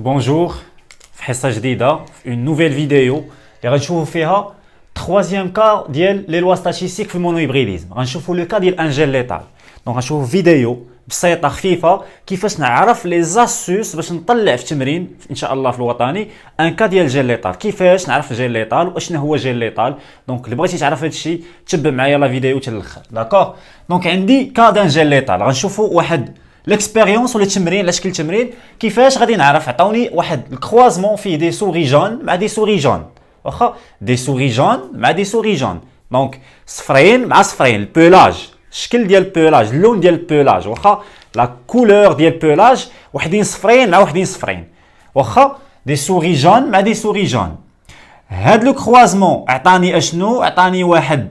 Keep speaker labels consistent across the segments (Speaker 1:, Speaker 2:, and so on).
Speaker 1: Bonjour, في حصة جديدة في une nouvelle vidéo اللي غنشوفوا فيها troisième cas ديال les lois statistiques في المونوهيبريديزم. غنشوفوا لو كا ديال ان جين ليتال. دونك غنشوفوا فيديو بسيطة خفيفة كيفاش نعرف لي زاسوس باش نطلع في التمرين ان شاء الله في الوطني ان كا ديال جين ليتال. كيفاش نعرف جين ليتال واشنا هو جين ليتال. دونك اللي بغيتي تعرف هادشي تبع معايا لا فيديو حتى الاخر. داكوغ. دونك عندي كا دان جين ليتال. غنشوفوا واحد ليكسبيريونس ولا التمرين على شكل تمرين كيفاش غادي نعرف. عطاوني واحد الكروازمون فيه دي سوري جون مع دي سوري جون. واخا دي سوري جون مع دي سوري جون. دونك صفرين مع صفرين. البولاج الشكل ديال البولاج اللون ديال البولاج واخا لا كولور ديال البولاج وحدين صفرين مع وحدين صفرين. واخا دي سوري جون مع دي سوري جون. هاد لو كروازمون عطاني اشنو؟ عطاني واحد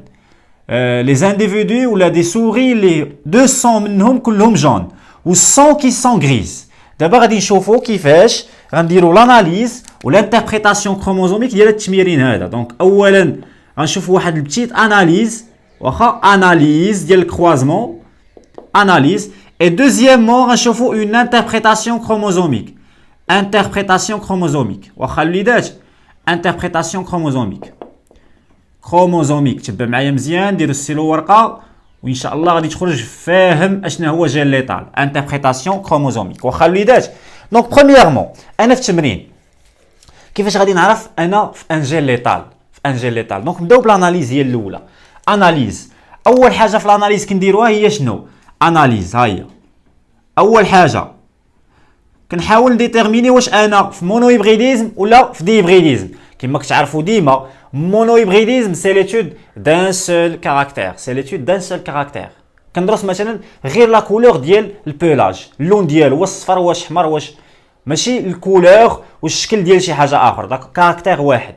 Speaker 1: لي زانديفيدو ولا دي سوري لي 200 منهم كلهم جون و 100 كي سون غريز. دابا غادي نشوفوا كيفاش غنديروا لاناليز والانتربريتاسيون كروموزوميك ديال التمرين هذا. دونك اولا غنشوفوا واحد البتيت اناليز واخا اناليز ديال الكروازمون اناليز. اي دوزيامون غنشوفوا اون انتربريتاسيون كروموزوميك. انتربريتاسيون كروموزوميك واخا الوليدات انتربريتاسيون كروموزوميك. تبع معايا مزيان ديروا السيلو ورقه وان شاء الله غادي تخرج فاهم اشنا هو جين ليتال. انتربريتاسيون كروموزوميك واخا الوليدات. دونك برومييرمون انا في التمرين كيفاش غادي نعرف انا في ان جين ليتال. في ان جين ليتال دونك نبداو بالاناليز هي الاولى. اناليز اول حاجه في الاناليز كنديروها هي شنو؟ اناليز ها هي اول حاجه كنحاول نديتيرميني واش انا في مونوهيبريديزم ولا في ديهيبريديزم. كما كتعرفوا ديما مونوهيبريديزم سي ليتود دان سول كاركتير. سي ليتود دان سول كاركتير. كندرس مثلا غير لا كولور ديال البولاج اللون ديالو واش صفر واش احمر واش ماشي الكولور والشكل ديال شي حاجه اخر. داك كاركتير واحد.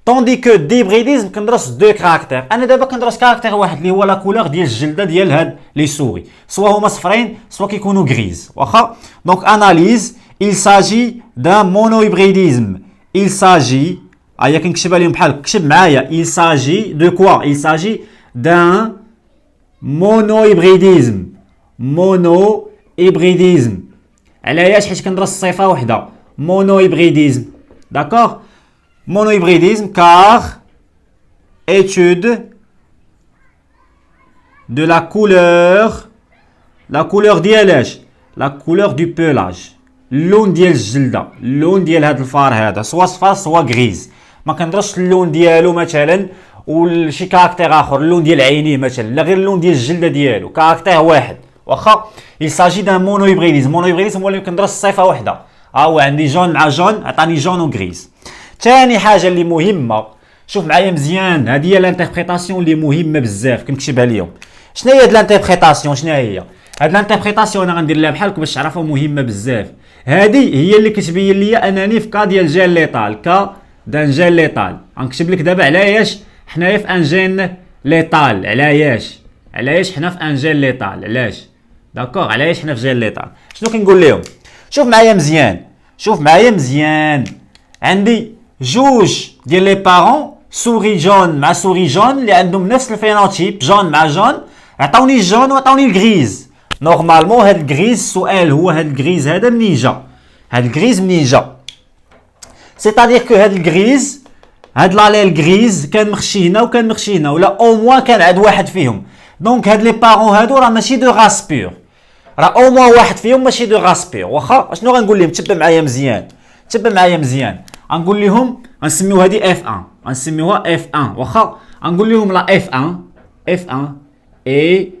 Speaker 1: طوندي كو ديبريديزم كندرس دو كاركتير. انا دابا كندرس كاركتير واحد اللي هو لا كولور ديال الجلده ديال هاد لي سوري سوا هما صفرين سوا كيكونوا غريز واخا. دونك اناليز il s'agit d'un monohybridisme. il s'agit هيا كنكتبها لهم بحال كتب معايا. il s'agit de quoi? il s'agit d'un monohybridisme. monohybridisme علاش؟ حيت كندرس صفه وحده monohybridisme. d'accord monohybridisme car étude de la couleur ديالاش la couleur du pelage اللون ديال الجلده اللون ديال هذا الفار هذا سوا صفار سوا غريز. ما كندرسش اللون ديالو مثلا وشي كاركتير اخر اللون ديال عينيه مثلا لا غير اللون ديال الجلده ديالو كاركتير واحد واخا. il s'agit d'un monohybridisme. monohybridisme هو اللي كندرس صفه واحده. هو عندي جون مع جون عطاني جون وغريز. ثاني حاجه اللي مهمه شوف معايا مزيان هذه هي الانتربريتاسيون اللي مهمه بزاف كنكتبها لهم. شنو هي هاد الانتربريتاسيون؟ شنو هي هاد الانتربريتاسيون؟ انا غندير لها بحالكم باش تعرفوا مهمه بزاف. هذه هي اللي كتبين لي انني في كا ديال جين ليتال. كا دان جين ليتال غنكتب لك دابا علاش حنايا في ان جين ليتال. علاش حنا في ان جين ليتال علاش؟ داكوغ علاش حنا في جين ليتال. شنو كنقول لهم؟ شوف معايا مزيان عندي جوج ديال لي بارون سوري جون مع سوري جون اللي عندهم نفس الفينوتيب جون مع جون. عطاوني الجون وعطاوني الغريز. نورمالمون هاد الغريز السؤال هو هاد الغريز هذا منين جا؟ هاد الغريز منين جا؟ سيتادير كو هاد الغريز هاد لاليل غريز كان مخشي هنا وكان مخشي هنا ولا او موان كان عند واحد فيهم. دونك هاد لي بارون هادو راه ماشي دو راس بيور. راه او موان واحد فيهم ماشي دو راس بيور. واخا شنو غنقول لهم؟ تبع معايا مزيان. غنقول لهم غنسميو هادي اف 1 غنسميوها اف 1 واخا. غنقول لهم لا اف 1 اي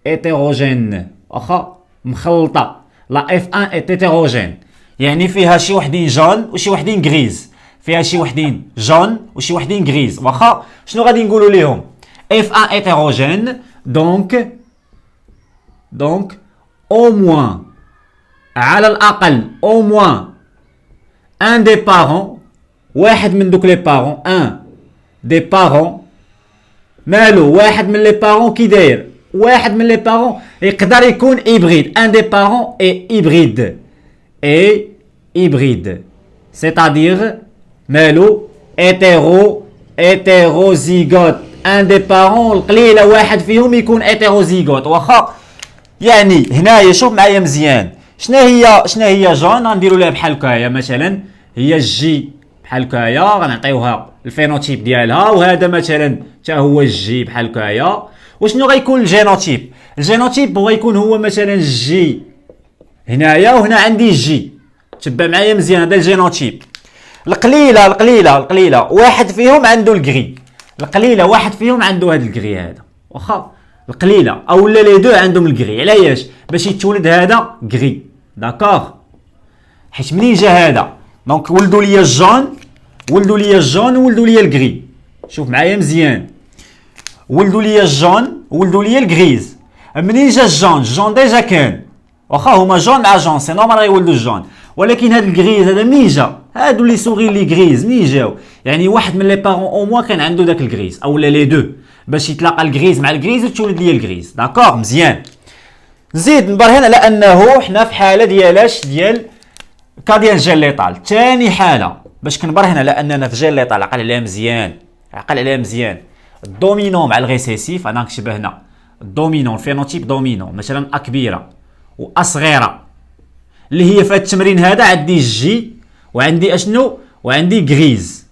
Speaker 1: هيتيروجين واخا مخلطه. لا اف 1 اي هيتيروجين يعني فيها شي وحدين جون وشي وحدين غريز. فيها شي وحدين جون وشي وحدين غريز واخا. شنو غادي نقولوا لهم؟ اف 1 هيتيروجين دونك او موان على الاقل او موان ان دي بارون واحد من دوك لي بارون ان دي بارون مالو واحد من لي بارون كي داير واحد من لي بارون يقدر يكون هيبريد. ان دي بارون اي هيبريد سيتادير مالو هيتيروزيغوت. ان دي بارون القليله واحد فيهم يكون هيتيروزيغوت واخا. يعني هنايا شوف معايا مزيان شنا هي جون غنديروا لها بحال هكايا مثلا هي الجي بحال هكايا غنعطيوها الفينوتيب ديالها وهذا مثلا حتى هو الجي بحال هكايا. وشنو غيكون الجينوتيب؟ الجينوتيب غيكون هو مثلا الجي هنايا وهنا عندي الجي. تبع معايا مزيان هذا الجينوتيب. القليله واحد فيهم عنده الكري. القليله واحد فيهم عنده هذا الكري هذا واخا القليله اولا لي دو عندهم الكري. علاش؟ باش يتولد هذا كري داكوغ. حيت منين جا هذا دونك ولدوا لي الجون ولدوا لي الكري. شوف معايا مزيان ولدوا لي الجون ولدوا لي الكريز. منين جا الجون ديجا كان واخا هما جون مع جون سي نورمال غيولدوا الجون. ولكن هذا الكريز هذا منين جا؟ هادو لي سوغي لي كريز منين جاو؟ يعني واحد من لي بارون او موا كان عنده داك الكريز اولا لي دو باش يتلاقى الكريز مع الكريز وتولد لي الكريز داكوغ مزيان. نزيد نبرهن على انه حنا في حاله ديال كا ديال جيل ليطال. ثاني حاله باش كنبرهن على اننا في جيل ليطال عقل عليها مزيان الدومينون مع الريسيسيف. انا نكتب هنا الدومينون الفينوتيب دومينون مثلا ا كبيره و ا صغيره اللي هي في هذا التمرين هذا عندي جي وعندي اشنو وعندي غريز.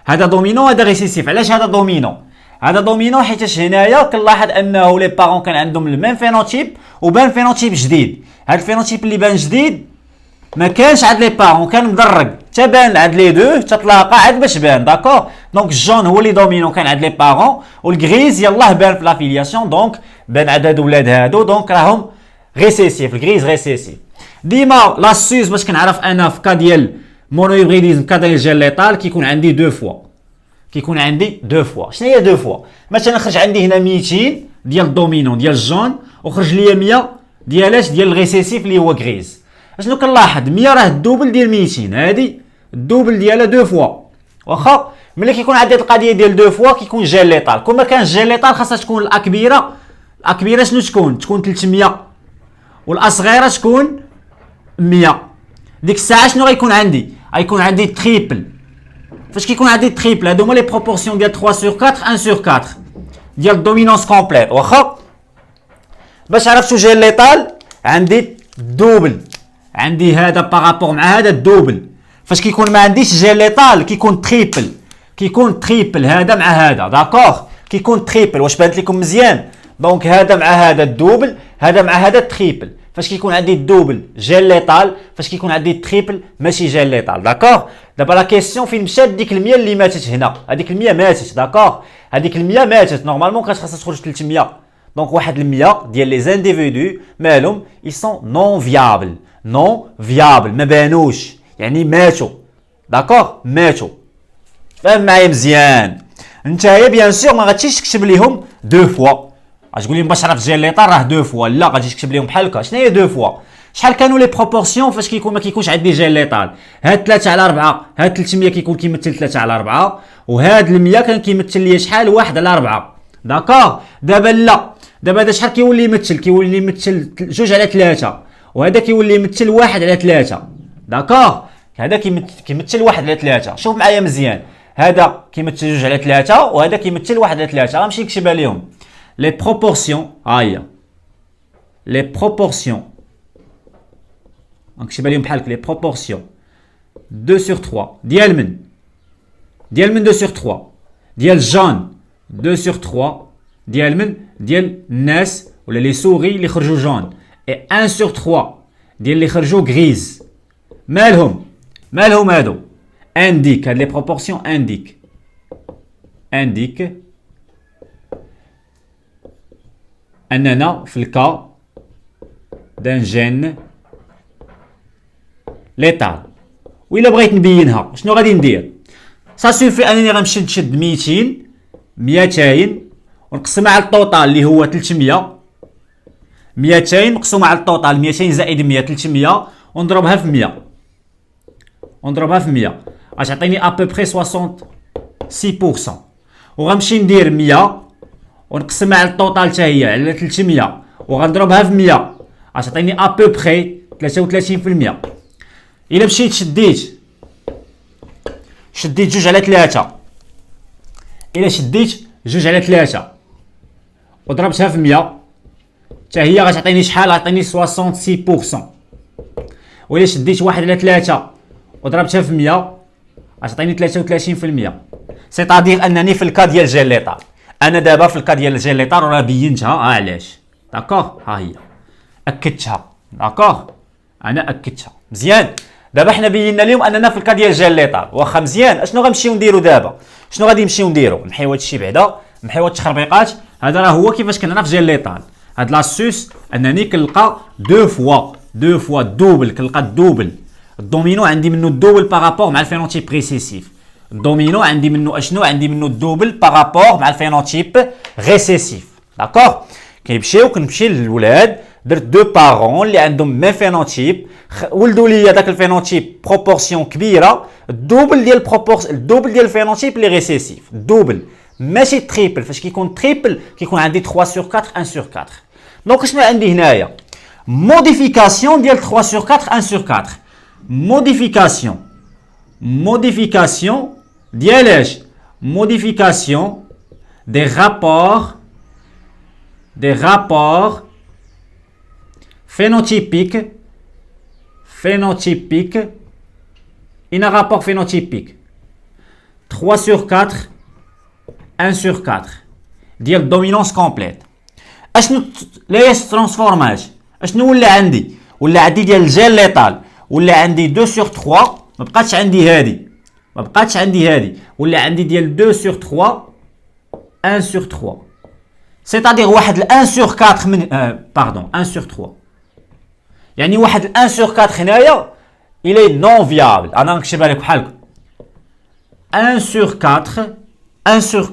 Speaker 1: هذا دومينو هذا ريسيسيف. علاش هذا دومينو؟ هذا دومينو حيتاش هنايا كنلاحظ انه لي بارون كان عندهم الميم فينوتيب وبان فينوتيب جديد. هذا الفينوتيب اللي بان جديد ما كانش عند لي بارون كان مدرج حتى بان عند لي دو تتلاقى عاد باش بان داكوغ. دونك الجون هو اللي دومينو كان عند لي بارون والغريز يلاه بان في لافيلياسيون دونك بان عند هاد ولاد هادو دونك راهم ريسيسيف الغريز ريسيسيف. ديما لاسوس باش كنعرف انا في كا ديال مونوهيبريديزم كا ديال جيل ليطال كيكون عندي دو فوا. شنو هي دو فوا؟ مثلا خرج عندي هنا 200 ديال الدومينون ديال الجون وخرج لي 100 ديال الريسيسيف اللي هو غريز. اشنو كنلاحظ 100 راه الدوبل ديال 200 هادي الدوبل ديالها دو فوا واخا. ملي كيكون عندي القضيه ديال دو فوا كيكون جيل ليطال. كون ما كانش جيل ليطال خاصها تكون الا كبيره شنو تكون 300 والاصغيره تكون 100. ديك الساعه شنو غيكون عندي؟ غيكون عندي تريبل. فاش كيكون عندي تريبل هادو هما لي بروبورسيون ديال 3 sur 4 1 sur 4 ديال الدومينونس كومبليت واخا. باش عرفتو جيل ليطال عندي دوبل عندي هذا بارابور مع هذا الدوبل. فاش كيكون ما عنديش جيل ليطال كيكون تريبل هذا مع هذا داكوغ كيكون تريبل. واش بانت لكم مزيان؟ دونك هذا مع هذا الدوبل هذا مع هذا التريبل. فاش كيكون عندي الدوبل جيل ليطال فاش كيكون عندي التريبل ماشي جيل ليطال داكوغ. دابا لا كيسيون فين مشات ديك ال100 اللي ماتت هنا؟ هذيك ال100 ماتت داكوغ. هذيك ال100 ماتت نورمالمون كانت خاصها تخرج 300. دونك واحد ال100 ديال لي زانديفيدو مالهم ils sont non viables ما بانوش يعني ماتوا داكوغ ماتوا. فاهم معايا مزيان؟ نتايا بيان سور ما غاتمشيش تكتب ليهم دو فوا. غتقول لي باش عرفت جيل ليطال راه دو فوا. لا غادي تكتب لهم بحال هكا. شنو هي دو فوا؟ شحال كانوا لي بروبورسيون فاش كيكون ما كيكونش عندي جيل ليطال؟ هاد 3 على 4 هاد 300 كيكون كيمثل 3 على 4 وهاد 100 كان كيمثل لي شحال 1 على 4 داكوغ. دابا لا دابا هذا شحال كيولي يمثل؟ كيولي يمثل 2 على 3 وهذا كيولي يمثل 1 على 3 داكوغ. هذا كيمثل 1 على 3. شوف معايا مزيان هذا كيمثل 2 على 3 وهذا كيمثل 1 على 3. غنمشي نكتبها لهم لي بروبورسيون. ها هي لي بروبورسيون نكتبها لهم بحال هكا لي بروبورسيون 2 sur 3 ديال من 2 sur 3 ديال جون 2 sur 3 ديال الناس ولا لي سوغي اللي خرجوا جون اي 1 sur 3 ديال اللي خرجوا غريز. مالهم هادو؟ انديك هاد لي بروبورسيون انديك اننا في الكا دان جين ليطال. وإلا بغيت نبينها شنو غادي ندير؟ سا سوفي انني غنمشي نشد 200 ونقسمها على الطوطال اللي هو 300. 200 مقسومه على الطوطال 200 زائد 100 300 ونضربها في 100 غتعطيني ابوبخي 66%. وغنمشي ندير 100 ونقسمها على الطوطال حتى هي على 300 وغنضربها في 100 غتعطيني ابوبخي 33%. الا مشيت شديت 2 على 3 الا شديت 2 على 3 وضربتها في 100 حتى هي غتعطيني شحال؟ غتعطيني 66%. وإلا شديت 1 على 3 وضربتها في 100 غتعطيني 33%. سيتادير انني في الكا ديال جيل ليطال، انا دابا في الكا ديال جيل ليطال راه بينتها علاش. داكوغ، ها هي اكدتها. داكوغ، انا اكدتها مزيان. دابا حنا بينا لهم اننا في الكا ديال جيل ليطال. واخا مزيان، اشنو غنمشيو نديرو دابا؟ شنو غادي نمشيو نديرو؟ نحيو هادشي بعدا، نحيو هاد التخربيقات. هذا راه هو كيفاش كنا في جيل ليطال. هاد لاسوس انني كنلقى دو فوا الدوبل، كنلقى الدوبل. الدومينو عندي منه الدوبل بارابور مع الفينوتيب ريسيسيف. الدومينو عندي منه اشنو؟ عندي منه الدوبل بارابور مع الفينوتيب ريسيسيف. داكوغ، كنمشي للولاد، درت دو بارون اللي عندهم ميم فينوتيب، ولدوا لي داك الفينوتيب بروبورسيون كبيره، الدوبل ديال الفينوتيب لي ريسيسيف، الدوبل ماشي تريبل. فاش كيكون تريبل كيكون عندي 3 sur 4 1 sur 4. دونك شنو عندي هنايا؟ موديفيكاسيون ديال 3 sur 4 1 sur 4. modification ديال اش؟ modification des rapports phénotypiques in un rapport phénotypique 3 sur 4 1 sur 4 ديال dominance complète. اشنو ليش ترانسفورماج؟ اشنو ولا عندي؟ ولا عندي ديال الجيل ليطال ولا عندي 2 sur 3. ما بقاتش عندي هادي، ولا عندي ديال 2 sur 3 1 sur 3. سيتادير واحد 1 sur 4 من 1 sur 3. يعني واحد 1 sur 4 هنايا il est non viable. انا نكتبها لك بحال 1 sur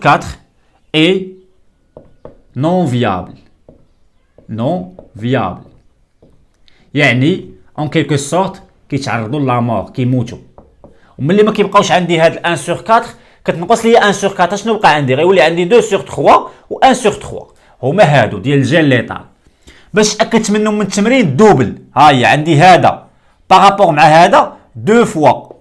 Speaker 1: 4 est non viable. يعني en quelque sorte كيتعرضوا لا مور، كيموتوا. وملي ما كيبقاوش عندي هاد 1 sur 4 كتنقص لي 1 sur 4. شنو بقى عندي؟ غيولي عندي 2 sur 3 و 1 sur 3. هما هادو ديال الجيل ليطال. باش تاكدت منهم من التمرين الدوبل، ها هي عندي هذا بارابور مع هذا 2 فوا.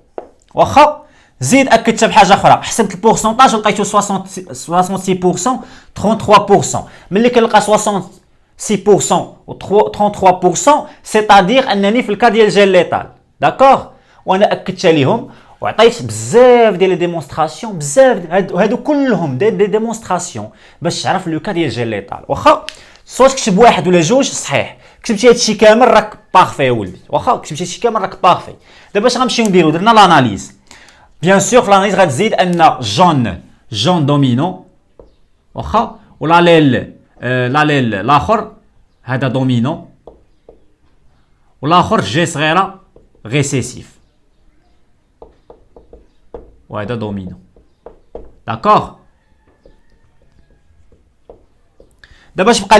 Speaker 1: واخا زيد اكدت بحاجه اخرى، حسبت البورسونتاج ولقيتو 66% 33%. ملي كنلقى 66% و 33%، سيتادير انني في الكا ديال جيل ليطال. داكوغ، وانا اكدت عليهم وعطيت بزاف ديال لي ديمونستراسيون، بزاف هادو كلهم دي ديمونستراسيون باش تعرف لو كا ديال جيل ليطال. واخا صوت كتب واحد ولا جوج صحيح، كتبتي هادشي كامل راك بارفي ولدي. واخا كتبتي هادشي كامل راك بارفي. دابا اش غنمشيو نديرو؟ درنا لاناليز. بيان سور في لاناليز غتزيد ان جون دومينو. واخا ولاليل الاخر هذا دومينو، والاخر جي صغيره ريسيسيف، وهذا دومينو. داكوغ، دابا اش بقى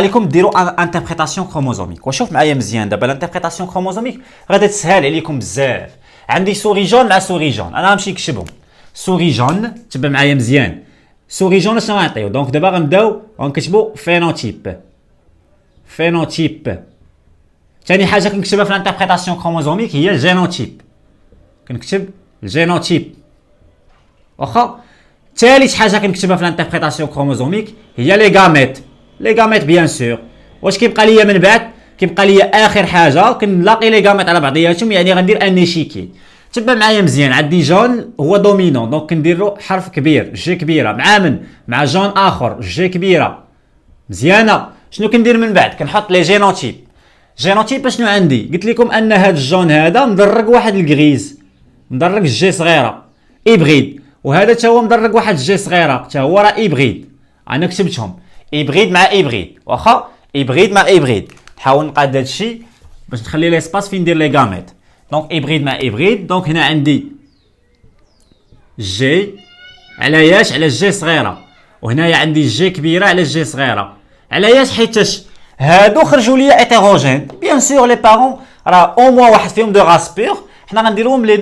Speaker 1: لكم ديروا انتربريتاسيون كروموزوميك. وشوف معايا مزيان دابا الانتربريتاسيون كروموزوميك غادا تسهل عليكم بزاف. عندي سوري جون مع سوري جون، انا غنمشي نكتبهم. سوري جون تبع معايا مزيان. سوري جون شنو غنعطيو؟ دونك دابا غنبداو غنكتبوا فينوتيب. ثاني حاجه كنكتبها في الانتربريتاسيون كروموزوميك هي الجينوتيب. كنكتب الجينوتيب. واخا ثالث حاجه كنكتبها في الانتربريتاسيون كروموزوميك هي لي غاميت بيان سور. واش كيبقى ليا من بعد؟ كيبقى ليا اخر حاجه كنلاقي لي غاميت على بعضياتهم، يعني غندير ان ايشيكي. تبع معايا مزيان. عندي جون هو دومينون، دونك كندير له حرف كبير جي كبيره مع من؟ مع جون اخر جي كبيره. مزيانه. شنو كندير من بعد؟ كنحط لي جينوتيب. شنو عندي؟ قلت لكم ان هذا الجون هذا مدرج واحد الكريز، مدرج جي صغيره ايبريد، وهذا تا هو مدرج واحد جي صغيره تا هو راه ايبريد. انا كتبتهم ايبريد مع ايبريد. واخا ايبريد مع ايبريد. نحاول نقاد هذا الشيء باش نخلي لي سباس فين ندير لي غاميت. دونك ايبريد مع ايبريد. دونك هنا عندي جي على ياش؟ على جي صغيره، وهنايا عندي جي كبيره على جي صغيره. على ياش؟ حيتاش هادو خرجوا لي هيتيروجين. بيان سور لي بارون راه او موان واحد فيهم دو راس بيغ، حنا غنديروهم لي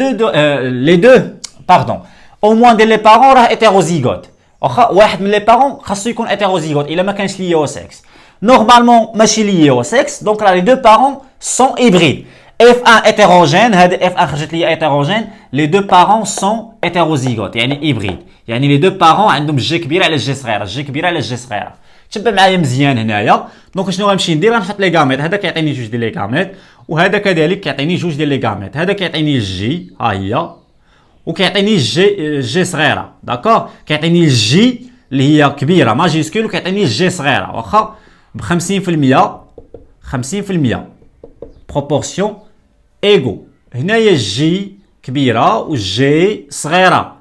Speaker 1: دو باردون. او موان ديال لي بارون راه هيتيروزيغوت. واخا واحد من لي بارون خاصو يكون هيتيروزيغوت الا ما كانش ليا او سكس. نورمالمون ماشي ليا او سكس، دونك راه لي دو بارون سون هيبريد. F1 hétérogène، هذا F1 خرجت لي hétérogène. Les deux parents sont hétérozygotes يعني hybrides، يعني les deux parents عندهم جي كبيره على جي صغيره، جي كبيره على جي صغيره. تبع معايا مزيان هنايا. دونك شنو غنمشي ندير؟ غنحط لي غاميط، هذا كيعطيني جوج ديال لي غاميط، وهذا كذلك كيعطيني جوج ديال لي غاميط. هذا كيعطيني الجي ها هي، وكيعطيني الجي صغيره. داكور، كيعطيني الجي اللي هي كبيره ماجيسكول، وكيعطيني الجي صغيره واخا ب 50% بروبورسيون ايغو. هنايا الجي كبيره والجي صغيره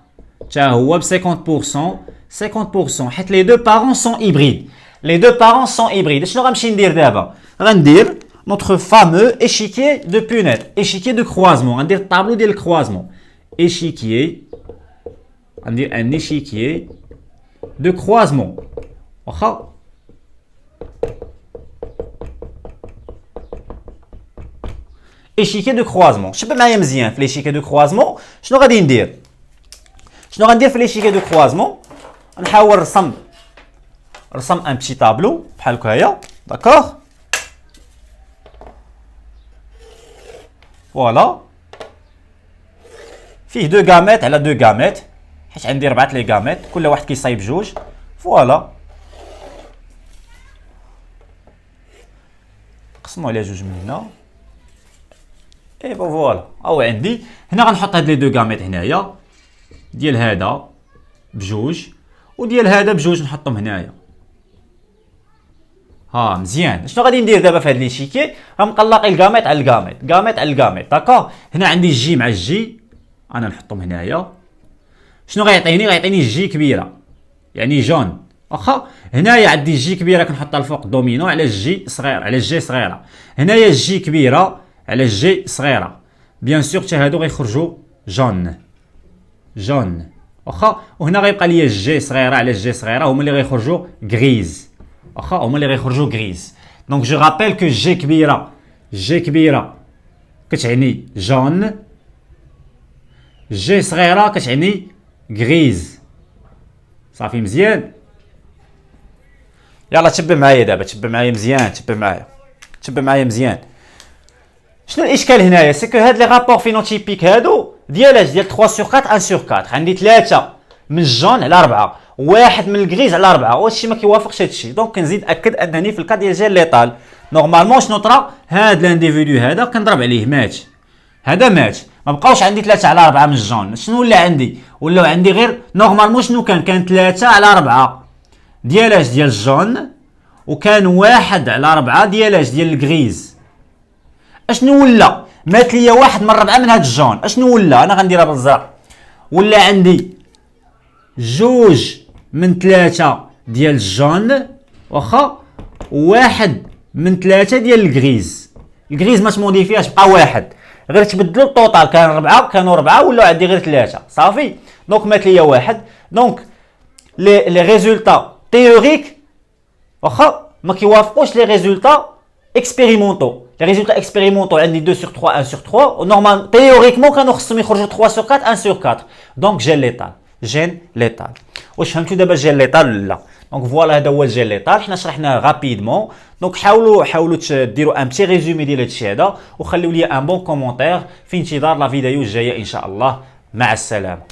Speaker 1: تا هو ب 50% حيت لي دو بارون سون هيبريد. لي دو بارون سون هيبريد. شنو غنمشي ندير دابا؟ غندير notre fameux échiquier de Punnett, échiquier de croisement. غندير الطابلو ديال الكروازمون. échiquier، غندير un échiquier de croisement واخا échiquier de croisement. شوف معايا مزيان في l'échiquier de croisement شنو غادي ندير؟ شنو غندير في l'échiquier de croisement؟ نحاول نرسم ان بتي طابلو بحال هكايا. داكوغ، فوالا فيه دو غاميط على دو غاميط، حيت عندي 4 لي غاميط كل واحد كيصايب جوج. فوالا نقسمو على جوج من هنا. اي فوالا او عندي هنا غنحط هاد لي دو غاميط هنايا، ديال هذا بجوج وديال هذا بجوج، نحطهم هنايا. ها مزيان. شنو غادي ندير دابا في هاد ليشيكي؟ غنقلقي الغاميط على الغاميط، غاميط على الغاميط. داكوغ، هنا عندي الجي مع الجي، انا نحطهم هنايا. شنو غيعطيني؟ غيعطيني الجي كبيره يعني جون واخا. هنايا عندي الجي كبيره كنحطها الفوق دومينو على الجي صغير على الجي صغيره. هنايا الجي كبيره على الجي صغيره. بيان سور حتى هادو غيخرجوا جون واخا. وهنا غيبقى ليا الجي صغيره على الجي صغيره، هما اللي غيخرجوا غريز واخا، هما اللي غيخرجوا غريز. دونك جو رابيل كو جي كبيره كتعني جون، جي صغيره كتعني غريز. صافي مزيان. يلا تبع معايا دابا، تبع معايا مزيان، تبع معايا مزيان. شنو الاشكال هنايا؟ سي كو هاد لي رابور فينوتيبيك هادو ديال 3 sur 4 1 sur 4. عندي 3 من الجون على 4 واحد من الغريز على 4، وهادشي ما كيوافقش هادشي. دونك كنزيد اكد انني في الكاد ديال جيل ليطال نورمالمون شنو طرا؟ هاد لانديفيدو هذا كنضرب عليه مات، هذا مات، ما بقاوش عندي 3 على 4 من الجون. شنو ولا عندي؟ ولاو عندي غير نورمالمون شنو كان 3 على 4 ديال ديال الجون، وكان 1 على 4 ديال ديال الغريز. اشنو ولا؟ مات ليا 1 من 4 من هاد الجون. اشنو ولا؟ انا غنديرها بالزرق. ولا عندي 2 من 3 ديال الجون واخا، 1 من 3 ديال الغريز. الغريز ما تموديفياش، بقى 1 غير تبدلوا الطوطال. كان 4 كانوا 4 ولاو عندي غير 3 صافي. دونك مات ليا 1. دونك لي ريزولتا تيوريك واخا ما كيوافقوش لي ريزولتا اكسبيريمونطو. لي ريزولتا اكسبيريمونطو عندي 2 sur 3 1 sur 3، نورمال تيوريكمون كانوا خصهم يخرجوا 3 sur 4 1 sur 4. دونك جين ليطال. واش فهمتوا دابا جين ليطال ولا لا؟ دونك فوالا هذا هو الجين ليطال، حنا شرحناه غابيدمون. دونك حاولوا ديروا ان بتي ريزومي ديال هادشي هذا، وخليو لي ان بون كومونتير في انتظار لا فيديو الجايه ان شاء الله. مع السلامه.